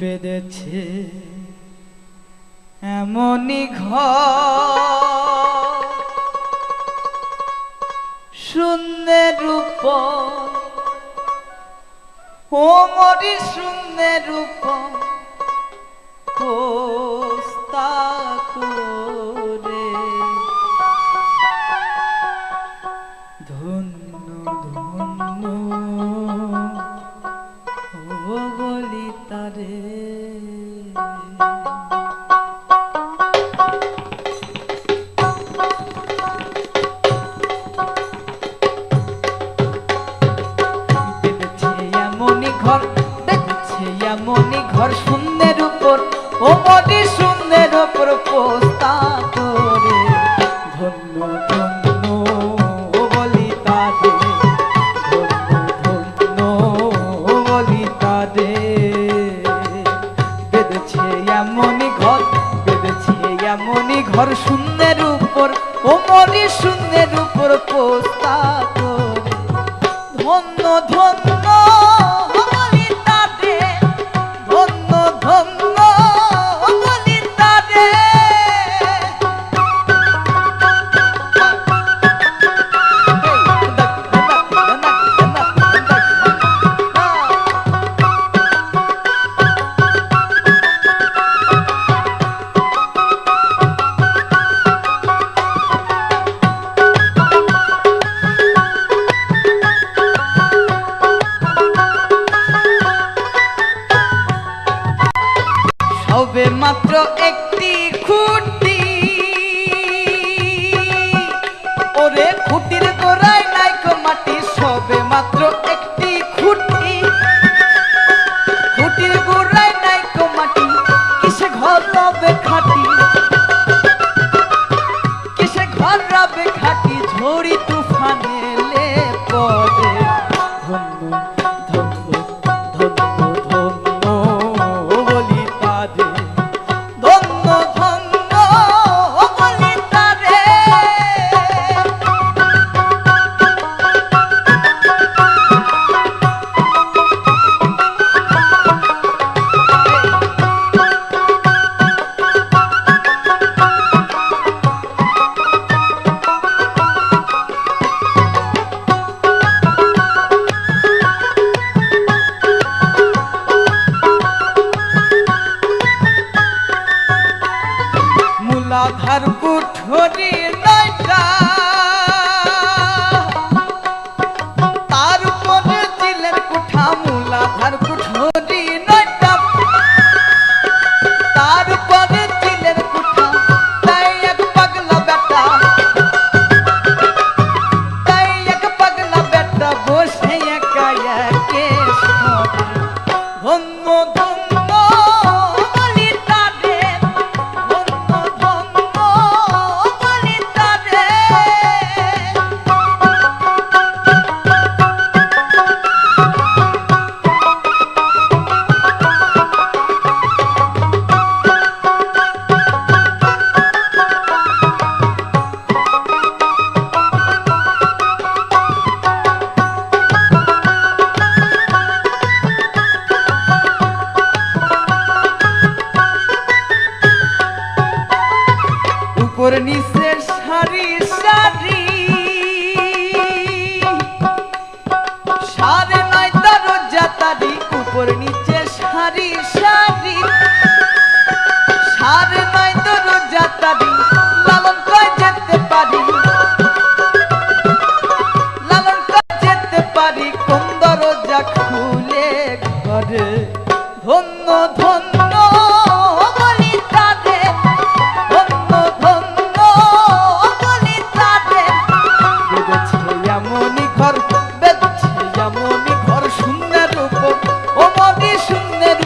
বেঁধেছে এমনই ঘর শূন্যের উপর ও মরি শূন্যের উপর পোস্তা করে ধন্য ধন্য ও বলি তারে এমনই ঘর শূন্যের উপর ও মরি শূন্যের উপর পোস্তা করে ধন্য ধন্য ও বলি তারে ধন্য ধন্য ও বলি তারে বেঁধেছে এমনই ঘর শূন্যের উপর ও মরি শূন্যের উপর পোস্তা করে ধন্য ধন্য সবে মাত্র একটি খুঁটি ওরে খুঁটির গোড়ায় নাইকো মাটি সবে মাত্র একটি খুঁটি খুঁটির গোড়ায় নাইকো মাটি কিসে ঘর রবে খাটি কিসে ঘর রবে খাটি ঝড়ি তুফান এলে পড়ে ধন্য ধন্য ধন্য ধন্য বলি তারে ধন্য ধন্য বলি তারে মূলাধার কুঠরি নয়টা তার উপরে দিলের কুঠা মূলাধার কুঠরি নয়টা তার উপরে দিলের কুঠা তাই এক পাগলা বেটা বসে একা একে ধন্য ধন্য বলি তারে ধন্য ধন্য বলি তারে উপর নিচে সারি সারি সারে নয় তার জাতারি উপর নিচে সারি সারি সারে নয় তোর জাতারি লালন কয় যেতে পারি লালন কয় যেতে পারি কোন দরজা খুলে ঘরে ধন্য ধন্য বলি তারে ধন্য ধন্য বলি তারে বেঁধেছে এমনই ঘর শূন্যের উপর ও মরি শূন্যের